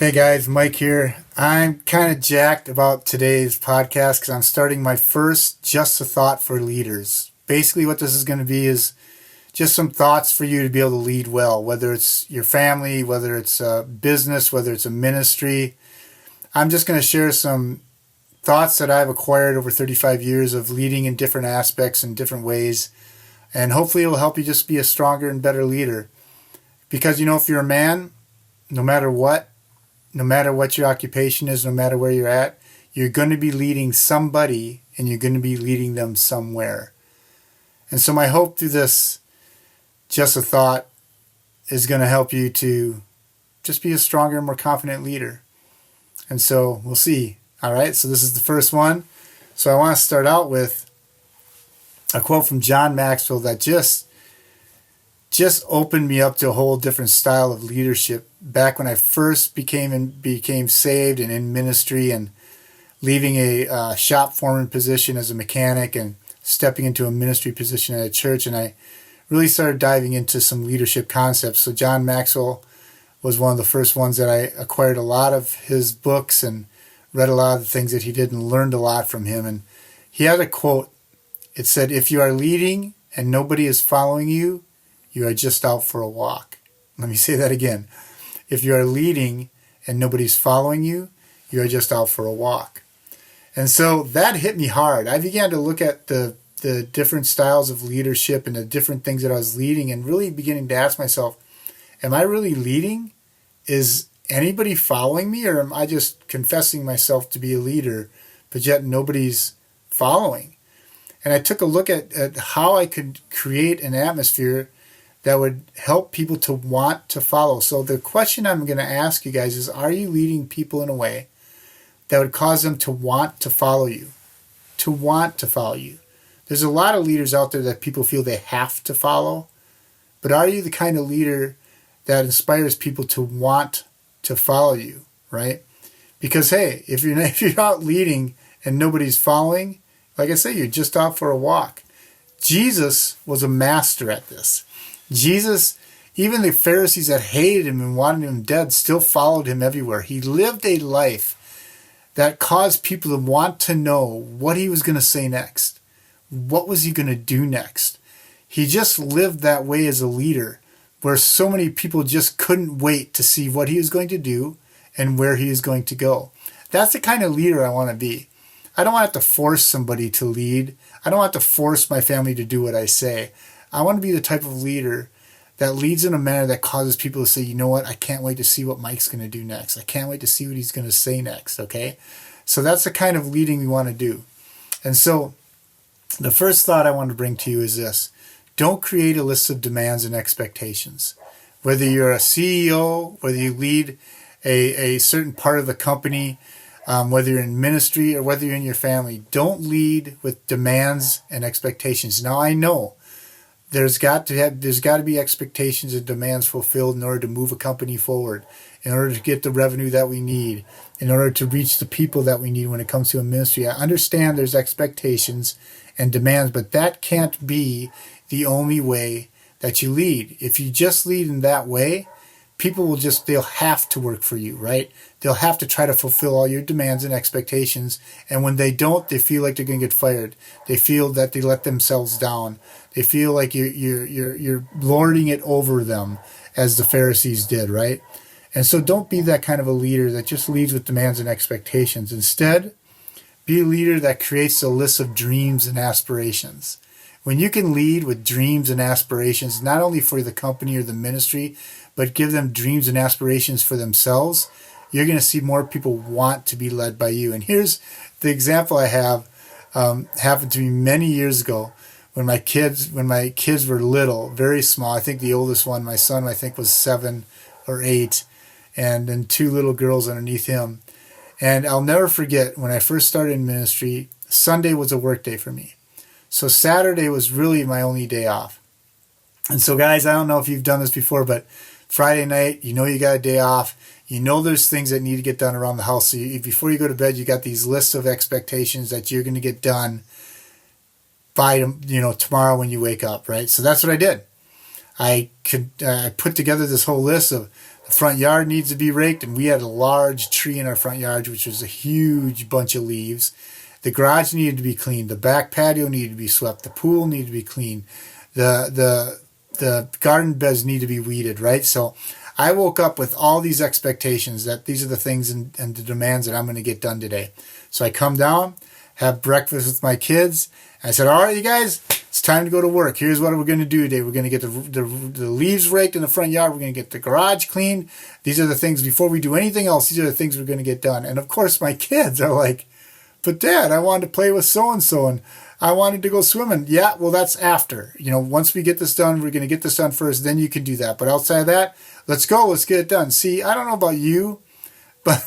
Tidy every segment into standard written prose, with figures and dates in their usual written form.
Hey guys, Mike here. I'm kind of jacked about today's podcast because I'm starting my first Just a Thought for Leaders. Basically, what this is going to be is just some thoughts for you to be able to lead well, whether it's your family, whether it's a business, whether it's a ministry. I'm just going to share some thoughts that I've acquired over 35 years of leading in different aspects and different ways. And hopefully it will help you just be a stronger and better leader. Because, if you're a man, no matter what your occupation is, no matter where you're at, you're going to be leading somebody and you're going to be leading them somewhere. And so my hope through this Just a Thought is going to help you to just be a stronger and more confident leader. And so we'll see. All right, so this is the first one. So I want to start out with a quote from John Maxwell that just opened me up to a whole different style of leadership back when I first became saved and in ministry and leaving a shop foreman position as a mechanic and stepping into a ministry position at a church. And I really started diving into some leadership concepts. So John Maxwell was one of the first ones that I acquired a lot of his books and read a lot of the things that he did and learned a lot from him. And he had a quote. It said, "If you are leading and nobody is following you, you are just out for a walk." Let me say that again. If you are leading and nobody's following you, you are just out for a walk. And so that hit me hard. I began to look at the different styles of leadership and the different things that I was leading and really beginning to ask myself, am I really leading? Is anybody following me, or am I just confessing myself to be a leader, but yet nobody's following? And I took a look at how I could create an atmosphere that would help people to want to follow. So the question I'm going to ask you guys is, are you leading people in a way that would cause them to want to follow you? To want to follow you. There's a lot of leaders out there that people feel they have to follow, but are you the kind of leader that inspires people to want to follow you, right? Because hey, if you're out leading and nobody's following, like I say, you're just out for a walk. Jesus was a master at this. Jesus, even the Pharisees that hated him and wanted him dead, still followed him everywhere. He lived a life that caused people to want to know what he was going to say next. What was he going to do next? He just lived that way as a leader, where so many people just couldn't wait to see what he was going to do and where he was going to go. That's the kind of leader I want to be. I don't want to have to force somebody to lead. I don't want to force my family to do what I say. I want to be the type of leader that leads in a manner that causes people to say, you know what, I can't wait to see what Mike's going to do next. I can't wait to see what he's going to say next, okay? So that's the kind of leading we want to do. And so the first thought I want to bring to you is this. Don't create a list of demands and expectations. Whether you're a CEO, whether you lead a certain part of the company, whether you're in ministry or whether you're in your family, don't lead with demands and expectations. Now, I know there's got to be expectations and demands fulfilled in order to move a company forward, in order to get the revenue that we need, in order to reach the people that we need when it comes to a ministry. I understand there's expectations and demands, but that can't be the only way that you lead. If you just lead in that way, people they'll have to work for you, right? They'll have to try to fulfill all your demands and expectations. And when they don't, they feel like they're going to get fired. They feel that they let themselves down. They feel like you're lording it over them, as the Pharisees did, right? And so don't be that kind of a leader that just leads with demands and expectations. Instead, be a leader that creates a list of dreams and aspirations. When you can lead with dreams and aspirations, not only for the company or the ministry, but give them dreams and aspirations for themselves, you're going to see more people want to be led by you. And here's the example I have. Happened to me many years ago when my kids were little, very small. I think the oldest one, my son, I think was 7 or 8, and then 2 little girls underneath him. And I'll never forget when I first started in ministry, Sunday was a work day for me. So Saturday was really my only day off. And so guys, I don't know if you've done this before, but Friday night, you got a day off. There's things that need to get done around the house. So before you go to bed, you got these lists of expectations that you're going to get done by, tomorrow when you wake up, right? So that's what I did. I put together this whole list of The front yard needs to be raked, and we had a large tree in our front yard, which was a huge bunch of leaves. The garage needed to be cleaned. The back patio needed to be swept. The pool needed to be cleaned. The garden beds need to be weeded, right? So I woke up with all these expectations that these are the things and the demands that I'm going to get done today. So I come down, have breakfast with my kids. And I said, all right, you guys, it's time to go to work. Here's what we're going to do today. We're going to get the leaves raked in the front yard. We're going to get the garage cleaned. These are the things, before we do anything else, these are the things we're going to get done. And of course, my kids are like, but Dad, I wanted to play with so-and-so, and I wanted to go swimming. Yeah, well, that's after. Once we get this done, we're going to get this done first, then you can do that. But outside of that, let's go. Let's get it done. See, I don't know about you, but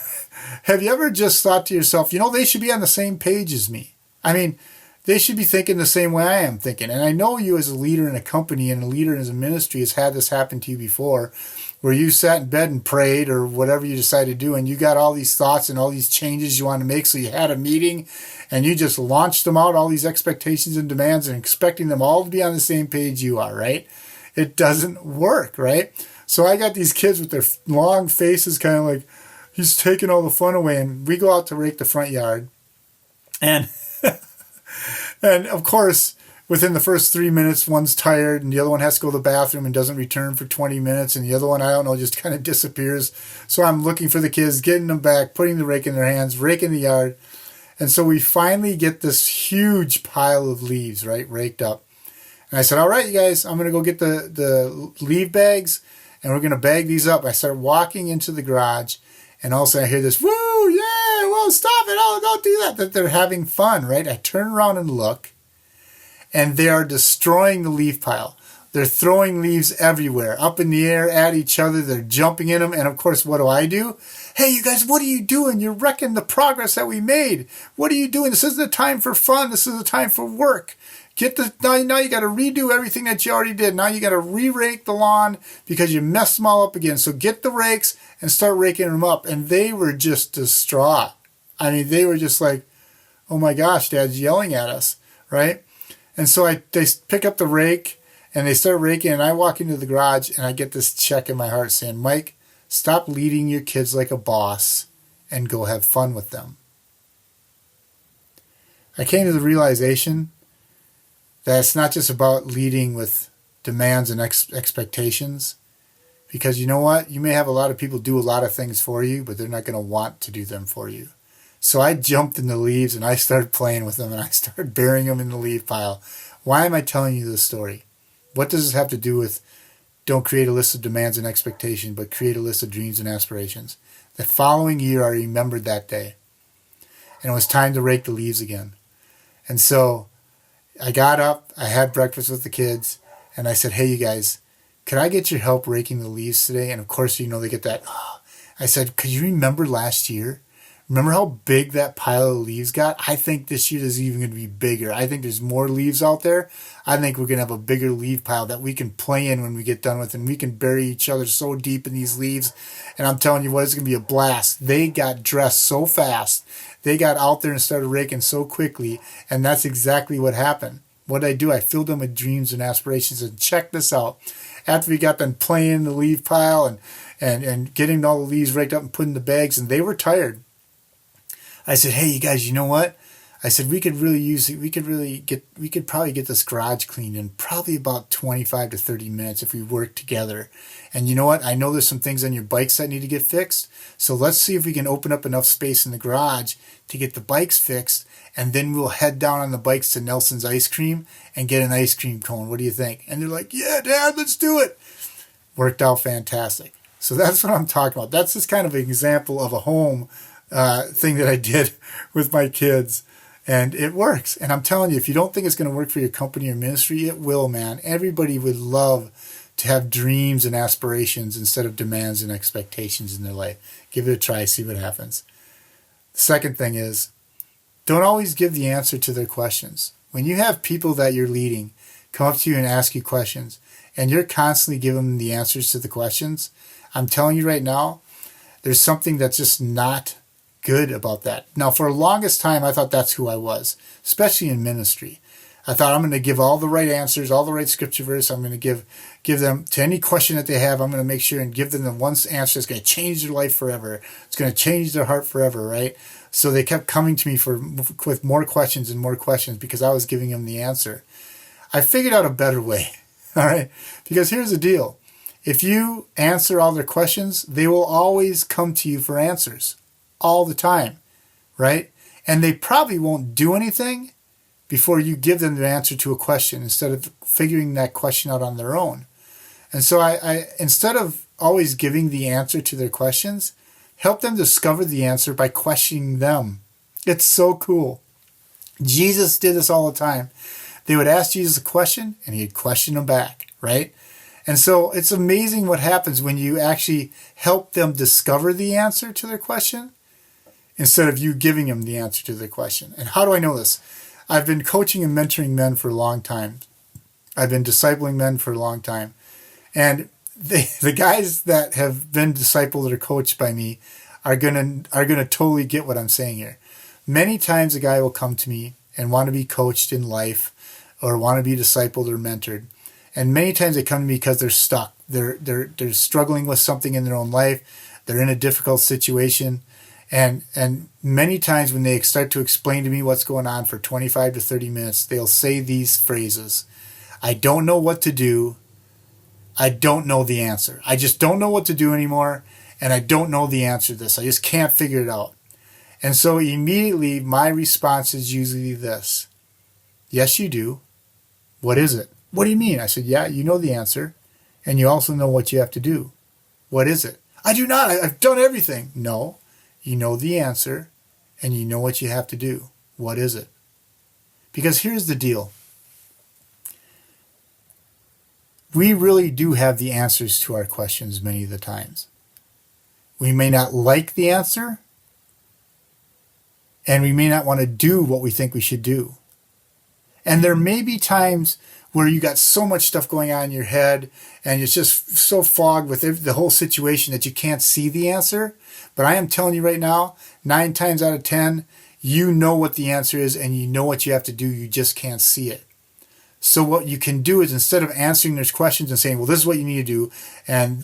have you ever just thought to yourself, they should be on the same page as me? I mean, they should be thinking the same way I am thinking. And I know you as a leader in a company and a leader in a ministry has had this happen to you before, where you sat in bed and prayed or whatever you decided to do, and you got all these thoughts and all these changes you want to make. So you had a meeting and you just launched them out, all these expectations and demands, and expecting them all to be on the same page you are, right? It doesn't work, right? So I got these kids with their long faces kind of like, he's taking all the fun away. And we go out to rake the front yard. And and of course, within the first 3 minutes, one's tired and the other one has to go to the bathroom and doesn't return for 20 minutes. And the other one, I don't know, just kind of disappears. So I'm looking for the kids, getting them back, putting the rake in their hands, raking the yard. And so we finally get this huge pile of leaves, right, raked up. And I said, all right, you guys, I'm going to go get the leaf bags and we're going to bag these up. I start walking into the garage and all of a sudden I hear this, woo, yeah, well, stop it. Oh, don't do that. That they're having fun, right? I turn around and look, and they are destroying the leaf pile. They're throwing leaves everywhere, up in the air, at each other. They're jumping in them. And of course, what do? Hey, you guys, what are you doing? You're wrecking the progress that we made. What are you doing? This isn't the time for fun. This is the time for work. Now you got to redo everything that you already did. Now you got to re-rake the lawn because you messed them all up again. So get the rakes and start raking them up. And they were just distraught. I mean, they were just like, oh my gosh, Dad's yelling at us, right? And so they pick up the rake and they start raking, and I walk into the garage and I get this check in my heart saying, Mike, stop leading your kids like a boss and go have fun with them. I came to the realization that it's not just about leading with demands and expectations, because you know what? You may have a lot of people do a lot of things for you, but they're not going to want to do them for you. So I jumped in the leaves and I started playing with them and I started burying them in the leaf pile. Why am I telling you this story? What does this have to do with don't create a list of demands and expectations, but create a list of dreams and aspirations? The following year, I remembered that day. And it was time to rake the leaves again. And so I got up, I had breakfast with the kids, and I said, hey, you guys, could I get your help raking the leaves today? And of course, they get that. Oh. I said, could you remember last year? Remember how big that pile of leaves got? I think this year is even going to be bigger. I think there's more leaves out there. I think we're going to have a bigger leaf pile that we can play in when we get done with, and we can bury each other so deep in these leaves. And I'm telling you what, it's going to be a blast. They got dressed so fast. They got out there and started raking so quickly, and that's exactly what happened. What did I do? I filled them with dreams and aspirations. And check this out. After we got them playing in the leaf pile and getting all the leaves raked up and put in the bags, and they were tired, I said, hey, you guys, you know what? I said, we could probably get this garage cleaned in probably about 25 to 30 minutes if we work together. And you know what? I know there's some things on your bikes that need to get fixed. So let's see if we can open up enough space in the garage to get the bikes fixed. And then we'll head down on the bikes to Nelson's Ice Cream and get an ice cream cone. What do you think? And they're like, yeah, Dad, let's do it. Worked out fantastic. So that's what I'm talking about. That's just kind of an example of a home thing that I did with my kids, and it works. And I'm telling you, if you don't think it's going to work for your company or ministry, it will, man. Everybody would love to have dreams and aspirations instead of demands and expectations in their life. Give it a try, see what happens. The second thing is, don't always give the answer to their questions. When you have people that you're leading come up to you and ask you questions, and you're constantly giving them the answers to the questions, I'm telling you right now, there's something that's just not good about that. Now, for the longest time, I thought that's who I was, especially in ministry. I thought I'm going to give all the right answers, all the right scripture verse. I'm going to give them to any question that they have. I'm going to make sure and give them the one answer that's going to change their life forever. It's going to change their heart forever, right? So they kept coming to me with more questions and more questions because I was giving them the answer. I figured out a better way, all right? Because here's the deal. If you answer all their questions, they will always come to you for answers all the time, right? And they probably won't do anything before you give them the answer to a question instead of figuring that question out on their own. And so I instead of always giving the answer to their questions, help them discover the answer by questioning them. It's so cool. Jesus did this all the time. They would ask Jesus a question and he'd question them back, right? And so it's amazing what happens when you actually help them discover the answer to their question instead of you giving them the answer to their question. And how do I know this? I've been coaching and mentoring men for a long time. I've been discipling men for a long time. And the guys that have been discipled or coached by me are gonna totally get what I'm saying here. Many times a guy will come to me and want to be coached in life or want to be discipled or mentored. And many times they come to me because they're stuck. They're struggling with something in their own life. They're in a difficult situation. And many times when they start to explain to me what's going on for 25 to 30 minutes, they'll say these phrases. I don't know what to do. I don't know the answer. I just don't know what to do anymore. And I don't know the answer to this. I just can't figure it out. And so immediately my response is usually this. Yes, you do. What is it? What do you mean? I said, yeah, you know the answer. And you also know what you have to do. What is it? I do not. I've done everything. No. You know the answer, and you know what you have to do. What is it? Because here's the deal. We really do have the answers to our questions many of the times. We may not like the answer, and we may not want to do what we think we should do. And there may be times where you got so much stuff going on in your head, and it's just so fogged with the whole situation that you can't see the answer. But I am telling you right now, 9 times out of 10, you know what the answer is and you know what you have to do. You just can't see it. So what you can do is instead of answering those questions and saying, well, this is what you need to do, and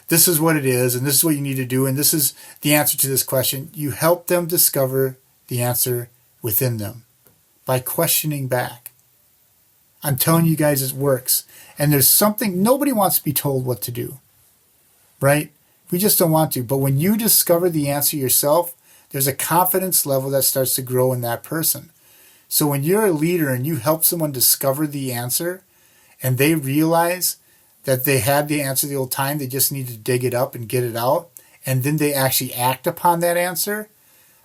this is what it is, and this is what you need to do, and this is the answer to this question, you help them discover the answer within them by questioning back. I'm telling you guys, it works. And there's something, nobody wants to be told what to do, right? We just don't want to. But when you discover the answer yourself, there's a confidence level that starts to grow in that person. So when you're a leader and you help someone discover the answer and they realize that they had the answer the old time, they just need to dig it up and get it out, and then they actually act upon that answer,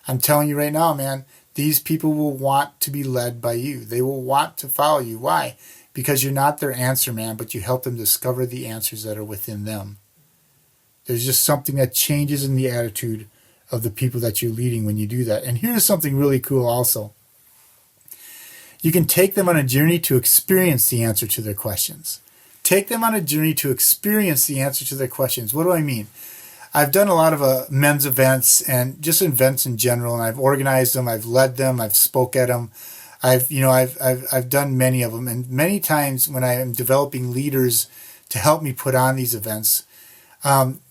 I'm telling you right now, man, these people will want to be led by you. They will want to follow you. Why? Because you're not their answer man, but you help them discover the answers that are within them. There's just something that changes in the attitude of the people that you're leading when you do that. And here's something really cool also. You can take them on a journey to experience the answer to their questions. Take them on a journey to experience the answer to their questions. What do I mean? I've done a lot of men's events and just events in general, and I've organized them, I've led them, I've spoke at them. I've done many of them, and many times when I am developing leaders to help me put on these events,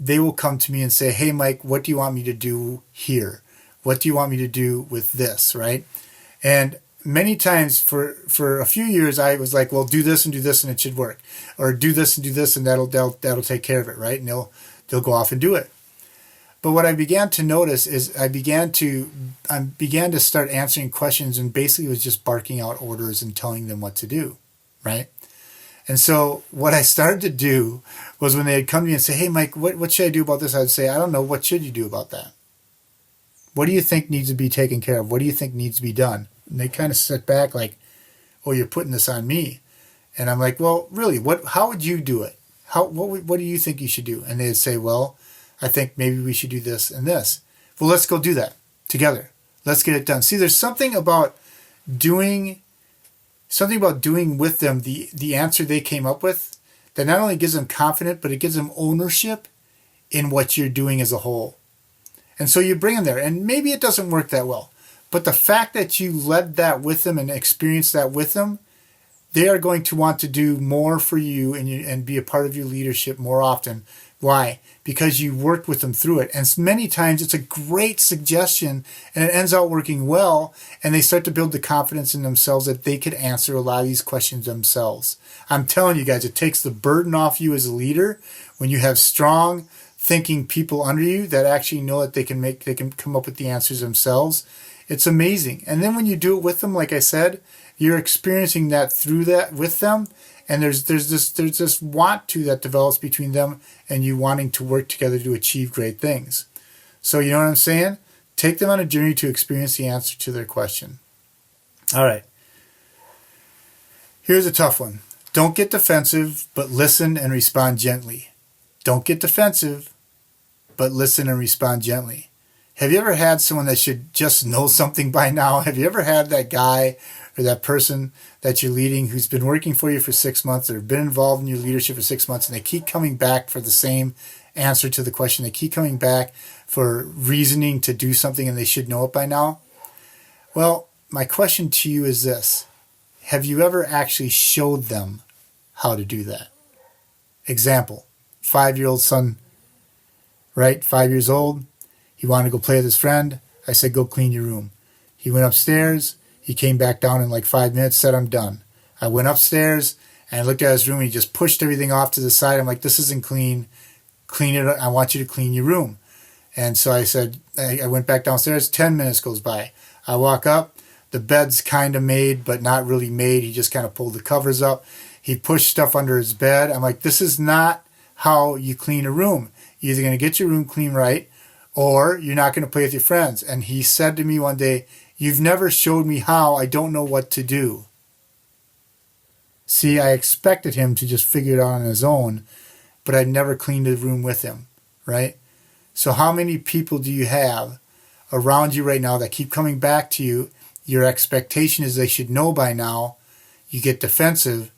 they will come to me and say, hey, Mike, what do you want me to do here? What do you want me to do with this, right? And many times for a few years, I was like, well, do this and it should work. Or do this and that'll take care of it, right? And they'll go off and do it. But what I began to notice is I began to start answering questions and basically was just barking out orders and telling them what to do, right? And so what I started to do was when they'd come to me and say, hey, Mike, what should I do about this? I'd say, I don't know. What should you do about that? What do you think needs to be taken care of? What do you think needs to be done? And they kind of sit back like, oh, you're putting this on me. And I'm like, well, really, how would you do it? What do you think you should do? And they'd say, well, I think maybe we should do this and this. Well, let's go do that together. Let's get it done. See, there's something about doing with them the answer they came up with that not only gives them confidence, but it gives them ownership in what you're doing as a whole. And so you bring them there, and maybe it doesn't work that well. But the fact that you led that with them and experienced that with them they are going to want to do more for you and be a part of your leadership more often. Why? Because you worked with them through it. And many times it's a great suggestion and it ends out working well, and they start to build the confidence in themselves that they could answer a lot of these questions themselves. I'm telling you guys, it takes the burden off you as a leader when you have strong thinking people under you that actually know that they can come up with the answers themselves. It's amazing. And then when you do it with them, like I said, you're experiencing that through that with them. And there's this want to that develops between them and you wanting to work together to achieve great things. So you know what I'm saying? Take them on a journey to experience the answer to their question. All right. Here's a tough one. Don't get defensive, but listen and respond gently. Don't get defensive, but listen and respond gently. Have you ever had someone that should just know something by now? Have you ever had that guy or that person that you're leading who's been working for you for 6 months or been involved in your leadership for 6 months, and they keep coming back for the same answer to the question? They keep coming back for reasoning to do something and they should know it by now? Well, my question to you is this. Have you ever actually showed them how to do that? Example, 5-year-old son, right? 5 years old. He wanted to go play with his friend. I said, go clean your room. He went upstairs. He came back down in like 5 minutes, said, I'm done. I went upstairs and I looked at his room and he just pushed everything off to the side. I'm like, this isn't clean. Clean it up. I want you to clean your room. And so I said, I went back downstairs. 10 minutes goes by. I walk up. The bed's kind of made, but not really made. He just kind of pulled the covers up. He pushed stuff under his bed. I'm like, this is not how you clean a room. You're either going to get your room clean right, or you're not going to play with your friends. And he said to me one day, you've never showed me how. I don't know what to do. See, I expected him to just figure it out on his own, but I'd never cleaned the room with him, right? So how many people do you have around you right now that keep coming back to you? Your expectation is they should know by now. You get defensive,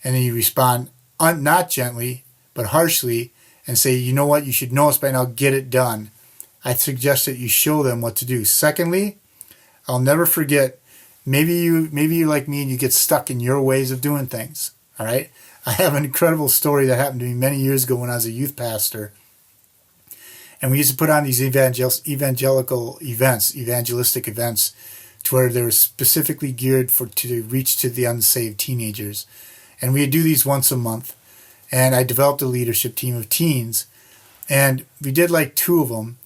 and then you respond not gently, but harshly, and say, you know what, you should know us by now, get it done. I suggest that you show them what to do. Secondly, I'll never forget, maybe you're like me and you get stuck in your ways of doing things, all right? I have an incredible story that happened to me many years ago when I was a youth pastor. And we used to put on these evangelistic events, to where they were specifically geared to reach to the unsaved teenagers. And we'd do these once a month. And I developed a leadership team of teens. And we did like 2 of them.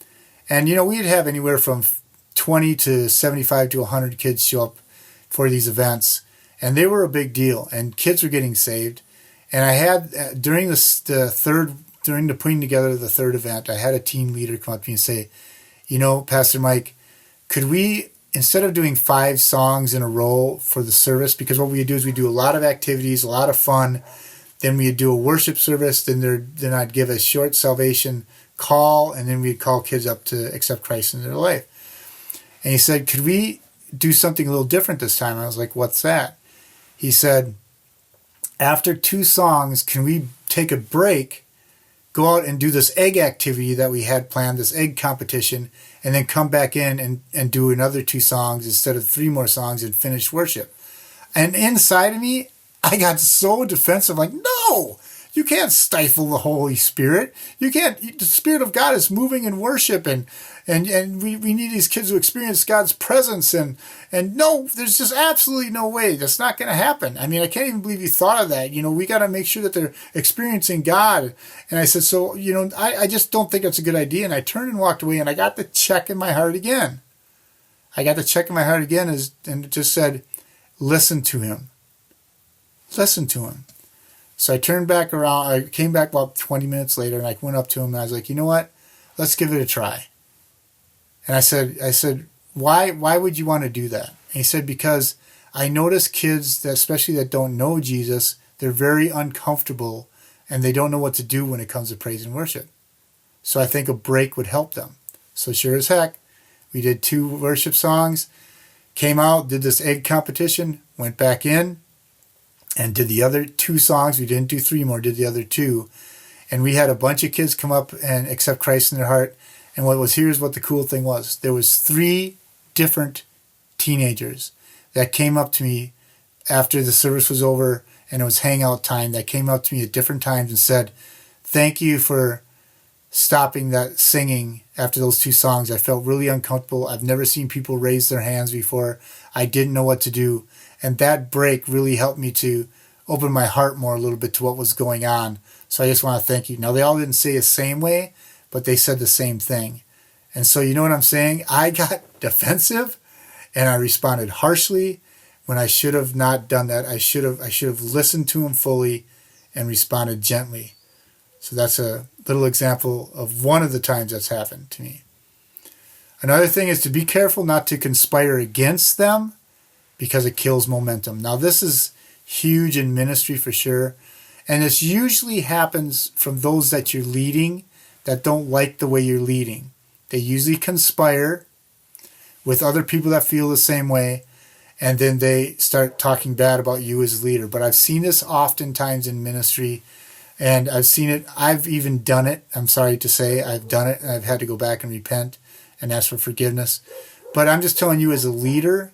And, we'd have anywhere from 20 to 75 to 100 kids show up for these events. And they were a big deal. And kids were getting saved. And I had, during the putting together the third event, I had a team leader come up to me and say, Pastor Mike, could we, instead of doing 5 songs in a row for the service, because what we do is we do a lot of activities, a lot of fun, then we'd do a worship service, then I'd give a short salvation call, and then we'd call kids up to accept Christ in their life. And he said, could we do something a little different this time? I was like, what's that? He said, after 2 songs, can we take a break, go out and do this egg activity that we had planned, this egg competition, and then come back in and do another 2 songs instead of 3 more songs and finish worship. And inside of me, I got so defensive, like, no, you can't stifle the Holy Spirit. You can't. The Spirit of God is moving in worship, and we need these kids to experience God's presence. And no, there's just absolutely no way. That's not going to happen. I mean, I can't even believe you thought of that. We got to make sure that they're experiencing God. And I said, so, I just don't think that's a good idea. And I turned and walked away, and I got the check in my heart again. And it just said, listen to him. Listen to him. So I turned back around. I came back about 20 minutes later, and I went up to him, and I was like, you know what? Let's give it a try. And I said, why would you want to do that? And he said, because I notice kids, especially that don't know Jesus, they're very uncomfortable, and they don't know what to do when it comes to praise and worship. So I think a break would help them. So sure as heck, we did 2 worship songs, came out, did this egg competition, went back in, and did the other 2 songs. We didn't do 3 more, did the other 2. And we had a bunch of kids come up and accept Christ in their heart. And here's what the cool thing was. There was 3 different teenagers that came up to me after the service was over and it was hangout time that came up to me at different times and said, "Thank you for stopping that singing after those 2 songs. I felt really uncomfortable. I've never seen people raise their hands before. I didn't know what to do." And that break really helped me to open my heart more a little bit to what was going on. So I just want to thank you. Now, they all didn't say the same way, but they said the same thing. And so you know what I'm saying? I got defensive and I responded harshly when I should have not done that. I should have listened to him fully and responded gently. So that's a little example of one of the times that's happened to me. Another thing is to be careful not to conspire against them because it kills momentum. Now, this is huge in ministry for sure. And this usually happens from those that you're leading that don't like the way you're leading. They usually conspire with other people that feel the same way, and then they start talking bad about you as a leader. But I've seen this oftentimes in ministry, and I've seen it. I've even done it. I'm sorry to say I've done it, and I've had to go back and repent and ask for forgiveness. But I'm just telling you, as a leader,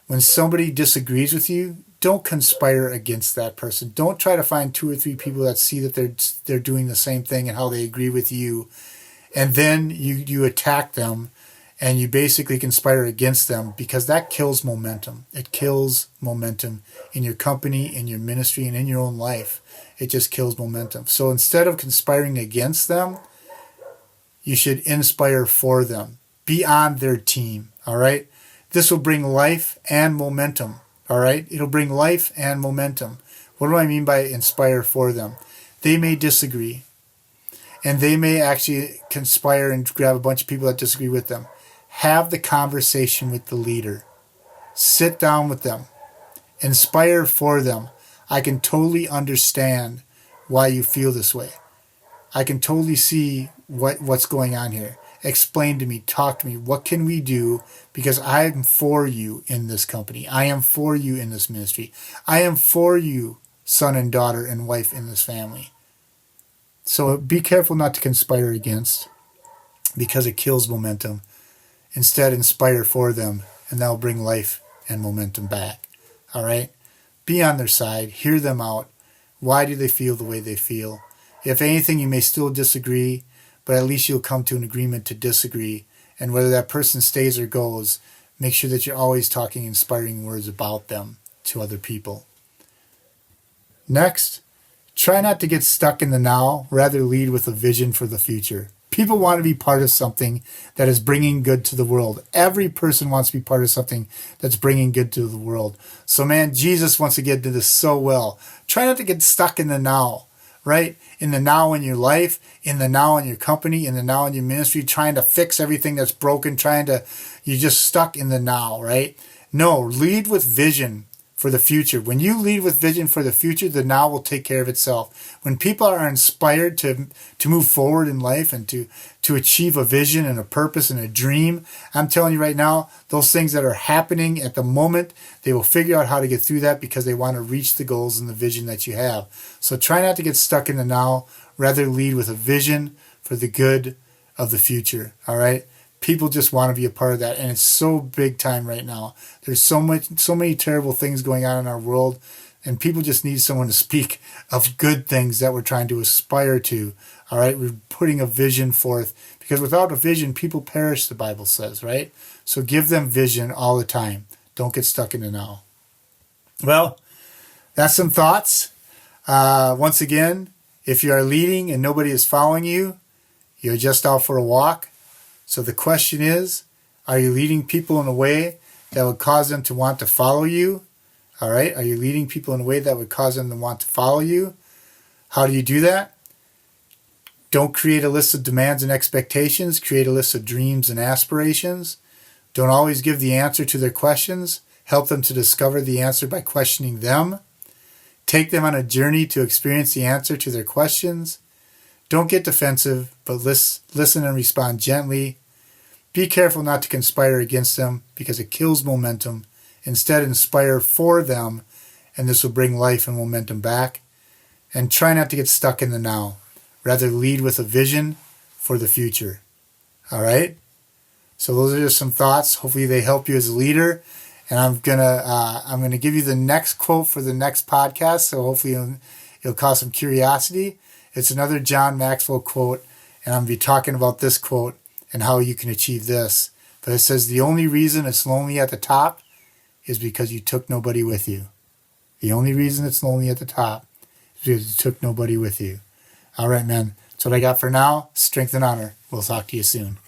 when somebody disagrees with you, don't conspire against that person. Don't try to find 2 or 3 people that see that they're doing the same thing and how they agree with you, and then you attack them and you basically conspire against them, because that kills momentum. It kills momentum in your company, in your ministry, and in your own life. It just kills momentum. So instead of conspiring against them, you should inspire for them. Be on their team, all right? This will bring life and momentum, all right? It'll bring life and momentum. What do I mean by inspire for them? They may disagree, and they may actually conspire and grab a bunch of people that disagree with them. Have the conversation with the leader. Sit down with them. Inspire for them. I can totally understand why you feel this way. I can totally see what's going on here. Explain to me. Talk to me. What can we do? Because I am for you in this company. I am for you in this ministry. I am for you, son and daughter and wife in this family. So be careful not to conspire against, because it kills momentum. Instead, inspire for them, and that will bring life and momentum back. All right? Be on their side. Hear them out. Why do they feel the way they feel? If anything, you may still disagree, but at least you'll come to an agreement to disagree. And whether that person stays or goes, make sure that you're always talking inspiring words about them to other people. Next, try not to get stuck in the now. Rather, lead with a vision for the future. People want to be part of something that is bringing good to the world. Every person wants to be part of something that's bringing good to the world. So, man, Jesus wants to get to this so well. Try not to get stuck in the now, right? In the now in your life, in the now in your company, in the now in your ministry, trying to fix everything that's broken, you're just stuck in the now, right? No, lead with vision for the future. When you lead with vision for the future, the now will take care of itself. When people are inspired to move forward in life and to achieve a vision and a purpose and a dream, I'm telling you right now, those things that are happening at the moment, they will figure out how to get through that because they want to reach the goals and the vision that you have. So try not to get stuck in the now. Rather, lead with a vision for the good of the future. All right? People just want to be a part of that, and it's so big time right now. There's so many terrible things going on in our world, and people just need someone to speak of good things that we're trying to aspire to. All right, we're putting a vision forth, because without a vision, people perish, the Bible says, right? So give them vision all the time. Don't get stuck in the now. Well, that's some thoughts. Once again, if you are leading and nobody is following you, you're just out for a walk. So the question is, are you leading people in a way that would cause them to want to follow you? All right. Are you leading people in a way that would cause them to want to follow you? How do you do that? Don't create a list of demands and expectations. Create a list of dreams and aspirations. Don't always give the answer to their questions. Help them to discover the answer by questioning them. Take them on a journey to experience the answer to their questions. Don't get defensive, but listen and respond gently. Be careful not to conspire against them, because it kills momentum. Instead, inspire for them, and this will bring life and momentum back. And try not to get stuck in the now. Rather, lead with a vision for the future. All right? So those are just some thoughts. Hopefully they help you as a leader. And I'm gonna give you the next quote for the next podcast. So hopefully it'll cause some curiosity. It's another John Maxwell quote, and I'm gonna be talking about this quote and how you can achieve this. But it says the only reason it's lonely at the top is because you took nobody with you. The only reason it's lonely at the top is because you took nobody with you. All right, man. That's what I got for now. Strength and honor. We'll talk to you soon.